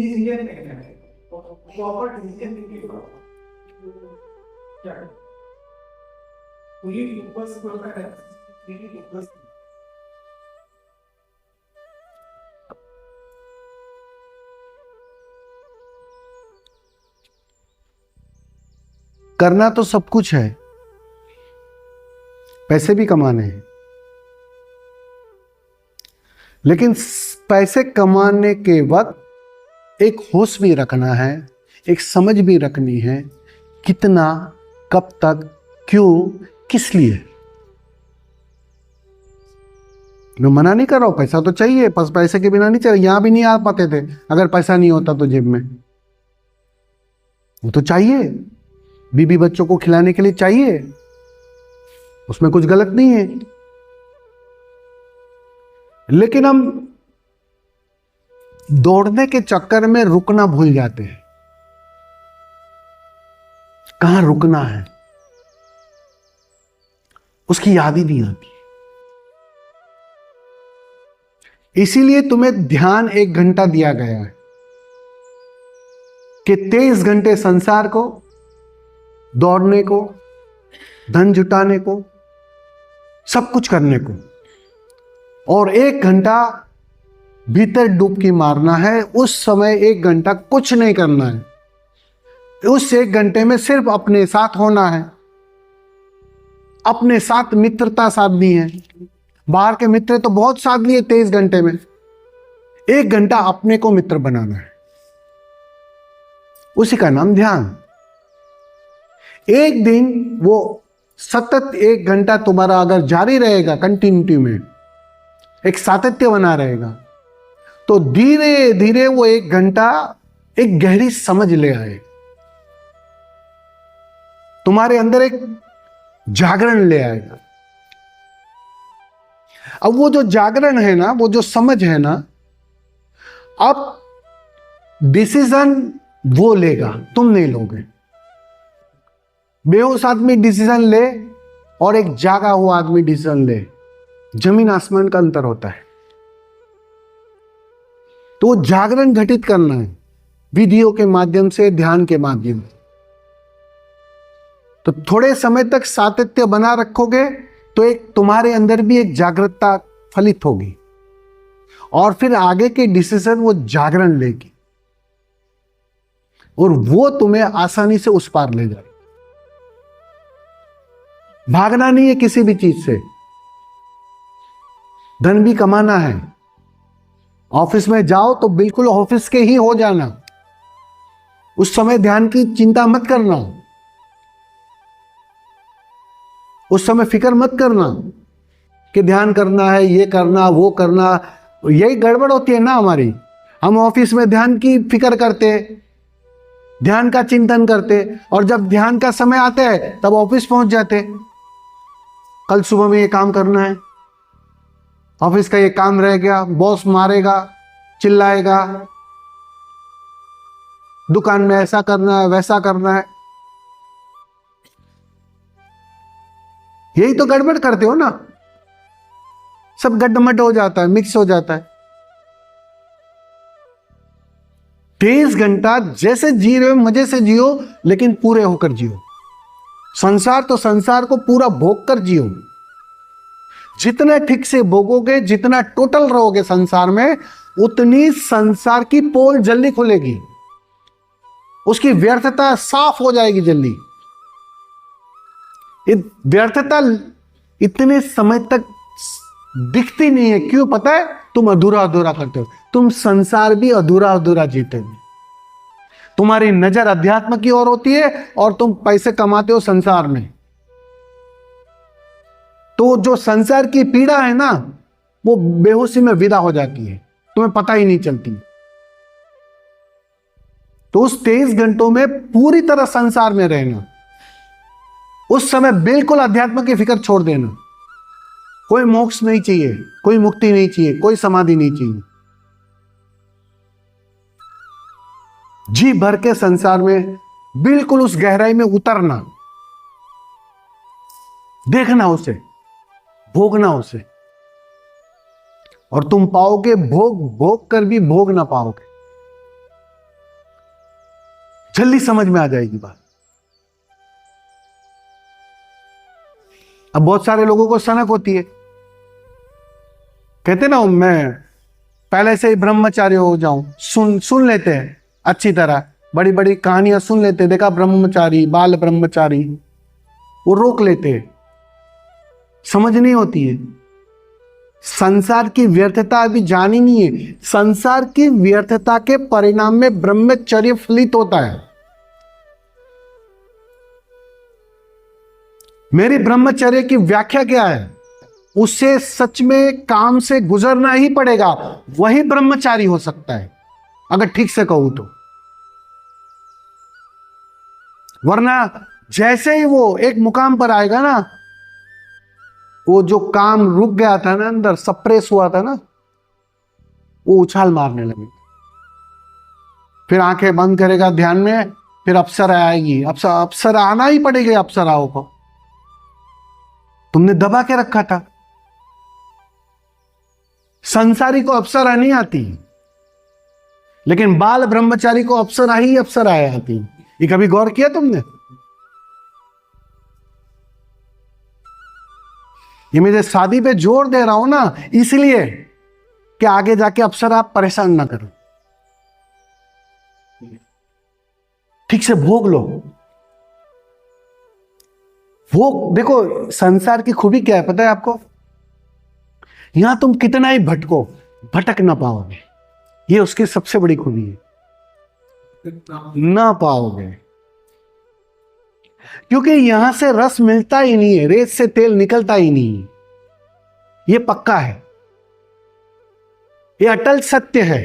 Decision लेना है, proper decision लेके करो। क्या पूरी फोकस करना है, पूरी फोकस। करना तो सब कुछ है, पैसे भी कमाने हैं, लेकिन पैसे कमाने के वक्त एक होश भी रखना है, एक समझ भी रखनी है, कितना, कब तक, क्यों, किस लिए। मैं मना नहीं कर रहा हूं, पैसा तो चाहिए, बस पैसे के बिना नहीं चाहिए। यहां भी नहीं आ पाते थे अगर पैसा नहीं होता तो जेब में। वो तो चाहिए, बीबी बच्चों को खिलाने के लिए चाहिए, उसमें कुछ गलत नहीं है। लेकिन हम दौड़ने के चक्कर में रुकना भूल जाते हैं। कहां रुकना है उसकी याद ही नहीं आती। इसीलिए तुम्हें ध्यान 1 घंटा दिया गया है कि 23 घंटे संसार को, दौड़ने को, धन जुटाने को, सब कुछ करने को, और 1 घंटा भीतर डुबकी मारना है। उस समय 1 घंटा कुछ नहीं करना है। उस 1 घंटे में सिर्फ अपने साथ होना है, अपने साथ मित्रता साधनी है। बाहर के मित्र तो बहुत साध लिए 23 घंटे में, 1 घंटा अपने को मित्र बनाना है। उसी का नाम ध्यान। एक दिन वो सतत 1 घंटा तुम्हारा अगर जारी रहेगा, कंटिन्यूटी में एक सातत्य बना रहेगा, तो धीरे धीरे वो 1 घंटा एक गहरी समझ ले आए, तुम्हारे अंदर एक जागरण ले आएगा। अब वो जो जागरण है ना, वो जो समझ है ना, अब डिसीजन वो लेगा, तुम नहीं लोगे। बेहोश आदमी डिसीजन ले और एक जागा हुआ आदमी डिसीजन ले, जमीन आसमान का अंतर होता है। तो जागरण घटित करना है विधियों के माध्यम से, ध्यान के माध्यम से। तो थोड़े समय तक सातत्य बना रखोगे तो एक तुम्हारे अंदर भी एक जागरूकता फलित होगी, और फिर आगे के डिसीजन वो जागरण लेगी, और वो तुम्हें आसानी से उस पार ले जाएगी। भागना नहीं है किसी भी चीज से, धन भी कमाना है। ऑफिस में जाओ तो बिल्कुल ऑफिस के ही हो जाना, उस समय ध्यान की चिंता मत करना, उस समय फिक्र मत करना कि ध्यान करना है, ये करना, वो करना। यही गड़बड़ होती है ना हमारी। हम ऑफिस में ध्यान की फिक्र करते, ध्यान का चिंतन करते, और जब ध्यान का समय आता है तब ऑफिस पहुंच जाते। कल सुबह में ये काम करना है, ऑफिस का ये काम रह गया, बॉस मारेगा, चिल्लाएगा, दुकान में ऐसा करना है, वैसा करना है। यही तो गड़बड़ करते हो ना, सब गड्ढमड हो जाता है, मिक्स हो जाता है। 23 घंटा जैसे जी रहे हो मजे से जियो, लेकिन पूरे होकर जियो। संसार तो संसार को पूरा भोग कर जियो। जितना ठीक से भोगोगे, जितना टोटल रहोगे संसार में, उतनी संसार की पोल जल्दी खुलेगी, उसकी व्यर्थता साफ हो जाएगी जल्दी। व्यर्थता इतने समय तक दिखती नहीं है, क्यों पता है? तुम अधूरा अधूरा करते हो। तुम संसार भी अधूरा अधूरा जीते हो। तुम्हारी नजर अध्यात्म की ओर होती है और तुम पैसे कमाते हो संसार में। तो जो संसार की पीड़ा है ना, वो बेहोशी में विदा हो जाती है, तुम्हें पता ही नहीं चलती। तो उस 23 घंटों में पूरी तरह संसार में रहना, उस समय बिल्कुल अध्यात्म की फिक्र छोड़ देना। कोई मोक्ष नहीं चाहिए, कोई मुक्ति नहीं चाहिए, कोई समाधि नहीं चाहिए। जी भर के संसार में बिल्कुल उस गहराई में उतरना, देखना उसे, भोगना उसे, और तुम पाओगे भोग भोग कर भी भोग ना पाओगे। जल्दी समझ में आ जाएगी बात। अब बहुत सारे लोगों को सनक होती है, कहते ना मैं पहले से ही ब्रह्मचारी हो जाऊं, सुन लेते हैं अच्छी तरह, बड़ी बड़ी कहानियां सुन लेते, देखा ब्रह्मचारी, बाल ब्रह्मचारी, वो रोक लेते हैं, समझ नहीं होती है। संसार की व्यर्थता अभी जानी नहीं है। संसार की व्यर्थता के परिणाम में ब्रह्मचर्य फलित होता है। मेरी ब्रह्मचर्य की व्याख्या क्या है? उसे सच में काम से गुजरना ही पड़ेगा, वही ब्रह्मचारी हो सकता है, अगर ठीक से कहूं तो। वरना जैसे ही वो एक मुकाम पर आएगा ना, वो जो काम रुक गया था ना, अंदर सप्रेस हुआ था ना, वो उछाल मारने लगे। फिर आंखें बंद करेगा ध्यान में, फिर अप्सरा आएगी, अप्सरा आना ही पड़ेगी। अप्सराओं को तुमने दबा के रखा था। संसारी को अप्सरा नहीं आती, लेकिन बाल ब्रह्मचारी को अप्सरा ही अप्सरा आती। ये कभी गौर किया तुमने? ये मैं शादी पे जोर दे रहा हूं ना, इसलिए कि आगे जाके अप्सरा आप परेशान ना करो, ठीक से भोग लो। वो देखो, संसार की खूबी क्या है पता है आपको? यहां तुम कितना ही भटको, भटक ना पाओगे। ये उसकी सबसे बड़ी खूबी है, ना पाओगे, क्योंकि यहां से रस मिलता ही नहीं है, रेत से तेल निकलता ही नहीं है। ये पक्का है, ये अटल सत्य है।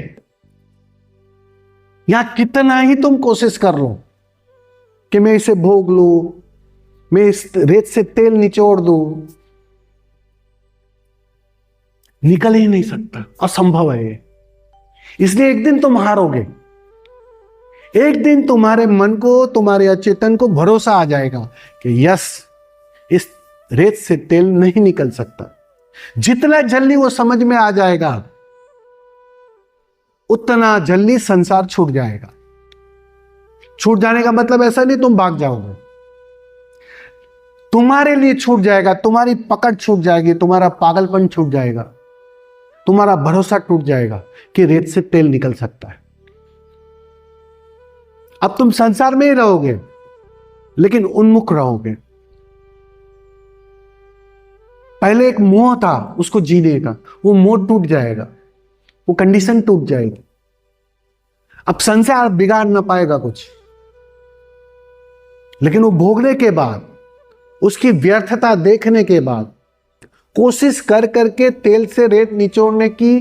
यहां कितना ही तुम कोशिश कर लो कि मैं इसे भोग लूं, मैं इस रेत से तेल निचोड़ दूं, निकल ही नहीं सकता, असंभव है ये। इसलिए एक दिन तुम हारोगे, एक दिन तुम्हारे मन को, तुम्हारे अचेतन को भरोसा आ जाएगा कि यस, इस रेत से तेल नहीं निकल सकता। जितना जल्दी वो समझ में आ जाएगा, उतना जल्दी संसार छूट जाएगा। छूट जाने का मतलब ऐसा नहीं तुम भाग जाओगे, तुम्हारे लिए छूट जाएगा, तुम्हारी पकड़ छूट जाएगी, तुम्हारा पागलपन छूट जाएगा, तुम्हारा भरोसा टूट जाएगा कि रेत से तेल निकल सकता है। अब तुम संसार में ही रहोगे, लेकिन उन्मुख रहोगे। पहले एक मोह था उसको जीने का, वो मोह टूट जाएगा, वो कंडीशन टूट जाएगी। अब संसार बिगाड़ ना पाएगा कुछ, लेकिन वो भोगने के बाद, उसकी व्यर्थता देखने के बाद, कोशिश कर करके तेल से रेत निचोड़ने की,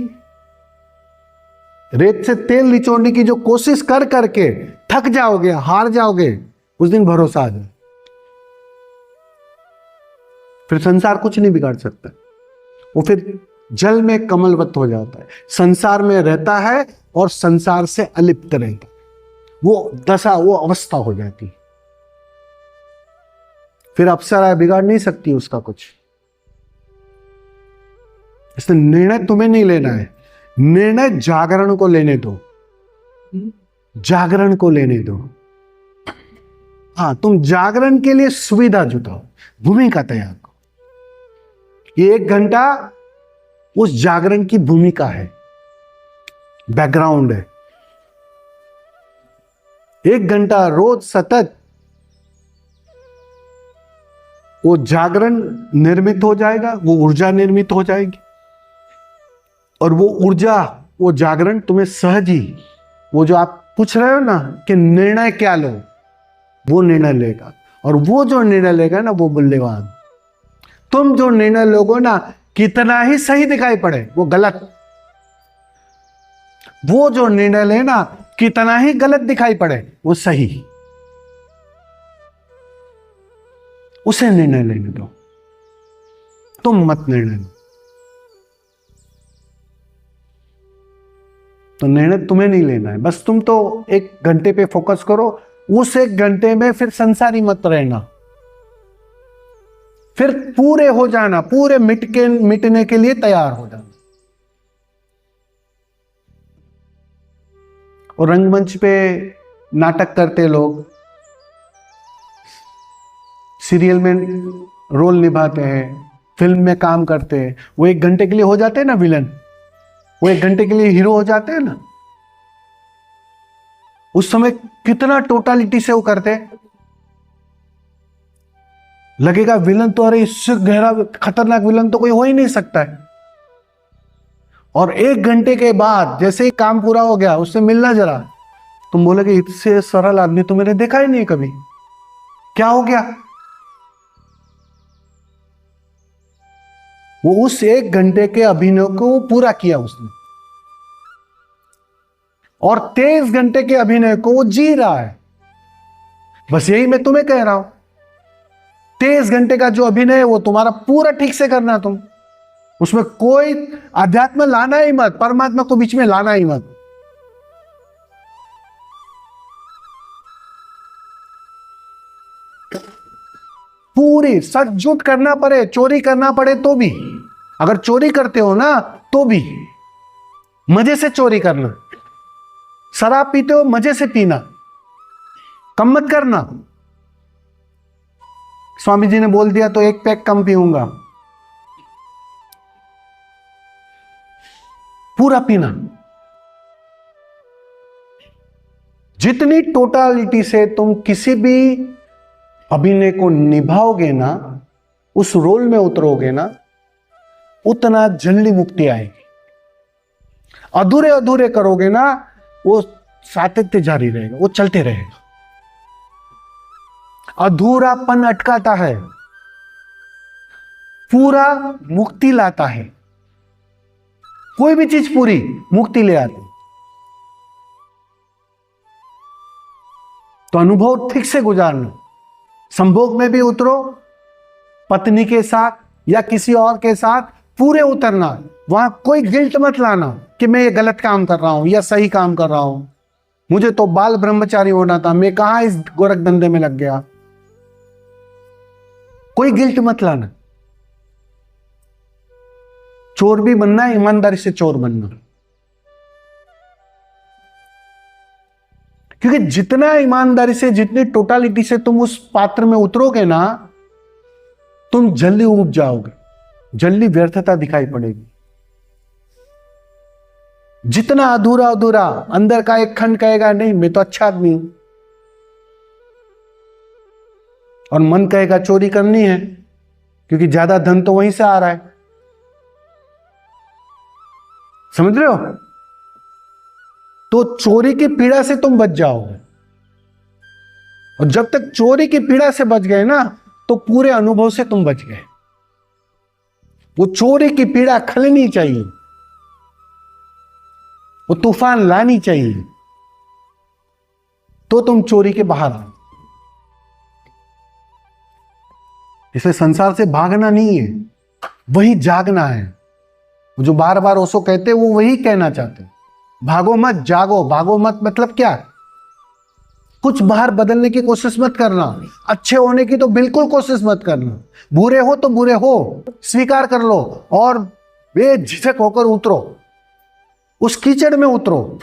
रेत से तेल निचोड़ने की जो कोशिश कर करके थक जाओगे, हार जाओगे, उस दिन भरोसा आ जाए, फिर संसार कुछ नहीं बिगाड़ सकता। वो फिर जल में कमलवत हो जाता है, संसार में रहता है और संसार से अलिप्त रहता है। वो दशा, वो अवस्था हो जाती है। फिर अप्सरा बिगाड़ नहीं सकती उसका कुछ। इसलिए निर्णय तुम्हें नहीं लेना है, निर्णय जागरण को लेने दो, जागरण को लेने दो। हाँ, तुम जागरण के लिए सुविधा जुटाओ, भूमिका तैयार करो। ये 1 घंटा उस जागरण की भूमिका है, बैकग्राउंड है। 1 घंटा रोज सतत वो जागरण निर्मित हो जाएगा, वो ऊर्जा निर्मित हो जाएगी, और वो ऊर्जा, वो जागरण तुम्हें सहज ही, वो जो आप पूछ रहे हो ना कि निर्णय क्या लो, वो निर्णय लेगा। और वो जो निर्णय लेगा ना, वो मूल्यवान। तुम जो निर्णय लोगे ना, कितना ही सही दिखाई पड़े, वो गलत। वो जो निर्णय लेना, कितना ही गलत दिखाई पड़े, वो सही। उसे निर्णय लेने दो, तुम मत निर्णय लो। तो निर्णय तुम्हें नहीं लेना है, बस तुम तो 1 घंटे पे फोकस करो। उस 1 घंटे में फिर संसारी मत रहना, फिर पूरे हो जाना, पूरे मिटने के लिए तैयार हो जाना। और रंगमंच पे नाटक करते लोग, सीरियल में रोल निभाते हैं, फिल्म में काम करते हैं, वो 1 घंटे के लिए हो जाते हैं ना विलन, वो 1 घंटे के लिए हीरो हो जाते हैं ना। उस समय कितना टोटालिटी से वो करते हैं, लगेगा विलन तो अरे इससे गहरा खतरनाक विलन तो कोई हो ही नहीं सकता है। और 1 घंटे के बाद जैसे ही काम पूरा हो गया, उससे मिलना जरा, तुम बोलोगे इससे सरल आदमी तो मैंने देखा ही नहीं कभी, क्या हो गया? वो उस 1 घंटे के अभिनय को पूरा किया उसने, और 23 घंटे के अभिनय को वो जी रहा है। बस यही मैं तुम्हें कह रहा हूं, 23 घंटे का जो अभिनय है वो तुम्हारा पूरा ठीक से करना, तुम उसमें कोई अध्यात्म लाना ही मत, परमात्मा को बीच में लाना ही मत। पूरी सच झूठ करना पड़े, चोरी करना पड़े तो भी, अगर चोरी करते हो ना तो भी मजे से चोरी करना, शराब पीते हो मजे से पीना, कम मत करना। स्वामी जी ने बोल दिया तो 1 पैक कम पीऊंगा, पूरा पीना। जितनी टोटालिटी से तुम किसी भी अभिनय को निभाओगे ना, उस रोल में उतरोगे ना, उतना जल्दी मुक्ति आएगी। अधूरे अधूरे करोगे ना, वो सातत्य जारी रहेगा, वो चलते रहेगा। अधूरापन अटकाता है, पूरा मुक्ति लाता है। कोई भी चीज पूरी मुक्ति ले आती। तो अनुभव ठीक से गुजारना, संभोग में भी उतरो, पत्नी के साथ या किसी और के साथ पूरे उतरना। वहां कोई गिल्ट मत लाना कि मैं ये गलत काम कर रहा हूं या सही काम कर रहा हूं, मुझे तो बाल ब्रह्मचारी होना था, मैं कहां इस गोरख धंधे में लग गया। कोई गिल्ट मत लाना। चोर भी बनना है, ईमानदारी से चोर बनना। क्योंकि जितना ईमानदारी से, जितनी टोटालिटी से तुम उस पात्र में उतरोगे ना, तुम जल्दी उब जाओगे, जल्दी व्यर्थता दिखाई पड़ेगी। जितना अधूरा अधूरा, अंदर का एक खंड कहेगा नहीं मैं तो अच्छा आदमी हूं, और मन कहेगा चोरी करनी है क्योंकि ज्यादा धन तो वहीं से आ रहा है। समझ रहे हो? तो चोरी की पीड़ा से तुम बच जाओगे, और जब तक चोरी की पीड़ा से बच गए ना, तो पूरे अनुभव से तुम बच गए। वो चोरी की पीड़ा खलनी चाहिए, वो तूफान लानी चाहिए, तो तुम चोरी के बाहर आओ। इसलिए संसार से भागना नहीं है, वही जागना है। जो बार बार ओशो कहते हैं वो वही कहना चाहते हैं, भागो मत, जागो। भागो मत मतलब क्या? कुछ बाहर बदलने की कोशिश मत करना, अच्छे होने की तो बिल्कुल कोशिश मत करना। बुरे हो तो बुरे हो, स्वीकार कर लो और बेझिझक होकर उतरो, उस कीचड़ में उतरो।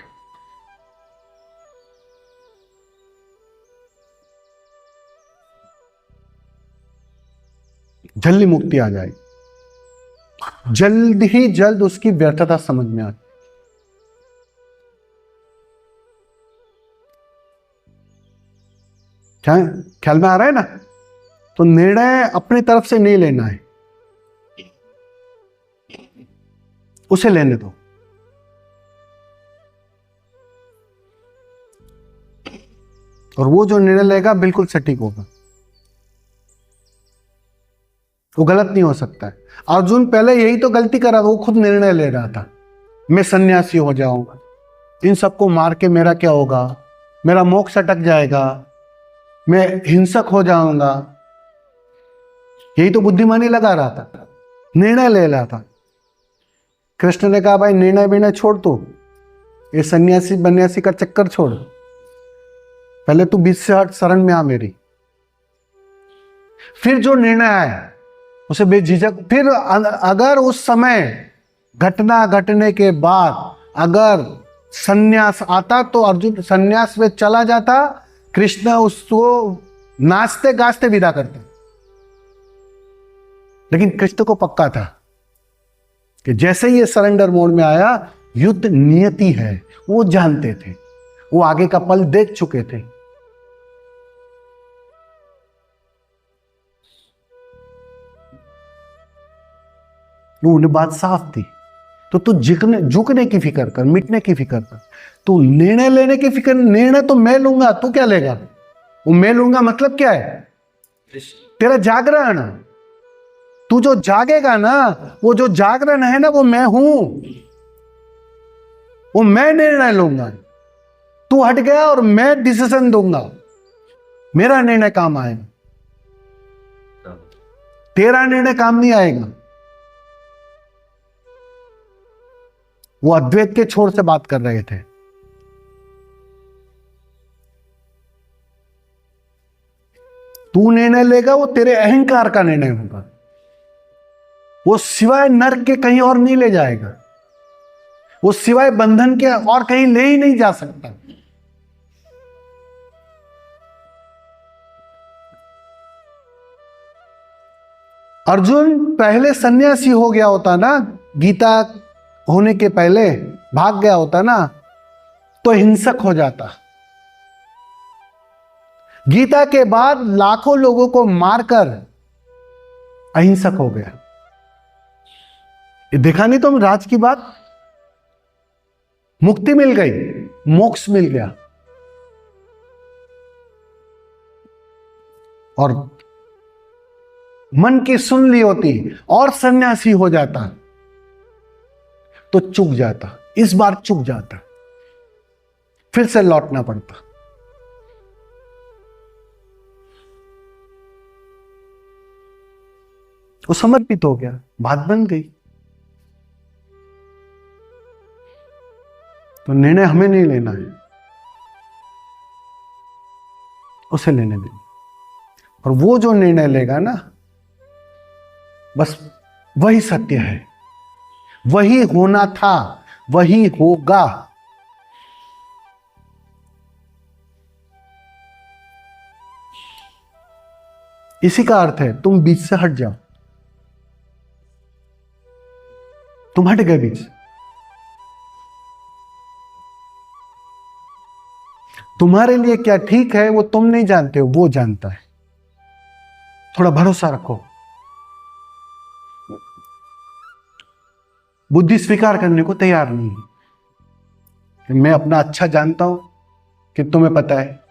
जल्दी मुक्ति आ जाएगी, जल्द ही जल्द उसकी व्यर्थता समझ में आती। ख्याल में आ रहा है ना? तो निर्णय अपनी तरफ से नहीं लेना है, उसे लेने दो। और वो जो निर्णय लेगा बिल्कुल सटीक होगा, वो गलत नहीं हो सकता है। अर्जुन पहले यही तो गलती कर रहा था, वो खुद निर्णय ले रहा था, मैं सन्यासी हो जाऊंगा, इन सबको मार के मेरा क्या होगा, मेरा मोक्ष अटक जाएगा, मैं हिंसक हो जाऊंगा। यही तो बुद्धिमानी लगा रहा था, निर्णय ले रहा था। कृष्ण ने कहा भाई निर्णय विनय छोड़, तू ये सन्यासी बन्यासी का चक्कर छोड़, पहले तू बीच से हट, शरण में आ मेरी। फिर जो निर्णय आया उसे बेझिझक, फिर अगर उस समय घटना घटने के बाद अगर सन्यास आता तो अर्जुन सन्यास में चला जाता, कृष्ण उसको नाचते गाजते विदा करते। लेकिन कृष्ण को पक्का था कि जैसे ही ये सरेंडर मोड में आया, युद्ध नियति है, वो जानते थे, वो आगे का पल देख चुके थे। उन्हें बात साफ थी। तो तू झुकने की फिक्र कर, मिटने की फिक्र कर, तू निर्णय लेने की फिक्र। निर्णय तो मैं लूंगा, तू क्या लेगा? वो मैं लूंगा मतलब क्या है? तेरा जागरण। तू जो जागेगा ना, वो जो जागरण है ना, वो मैं हूं, वो मैं निर्णय लूंगा। तू हट गया और मैं डिसीजन दूंगा, मेरा निर्णय काम आएगा, तेरा निर्णय काम नहीं आएगा। वो अद्वैत के छोर से बात कर रहे थे। तू निर्णय लेगा, वो तेरे अहंकार का निर्णय होगा, वो सिवाय नरक के कहीं और नहीं ले जाएगा, वो सिवाय बंधन के और कहीं ले ही नहीं जा सकता। अर्जुन पहले सन्यासी हो गया होता ना, गीता होने के पहले भाग गया होता ना, तो हिंसक हो जाता। गीता के बाद लाखों लोगों को मारकर अहिंसक हो गया। ये देखा नहीं तुम राज की बात? मुक्ति मिल गई, मोक्ष मिल गया, और मन की सुन ली होती और सन्यासी हो जाता तो चूक जाता। इस बार चूक जाता, फिर से लौटना पड़ता। वो समर्पित हो गया, बात बन गई। तो निर्णय हमें नहीं लेना है, उसे लेने देना। और वो जो निर्णय लेगा ना, बस वही सत्य है, वही होना था, वही होगा। इसी का अर्थ है तुम बीच से हट जाओ। तुम हट गए बीच से। तुम्हारे लिए क्या ठीक है वो तुम नहीं जानते हो, वो जानता है। थोड़ा भरोसा रखो। बुद्धि स्वीकार करने को तैयार नहीं है कि मैं अपना अच्छा जानता हूं कि तुम्हें पता है।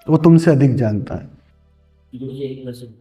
वो तुमसे अधिक जानता है। मुझे एक क्वेश्चन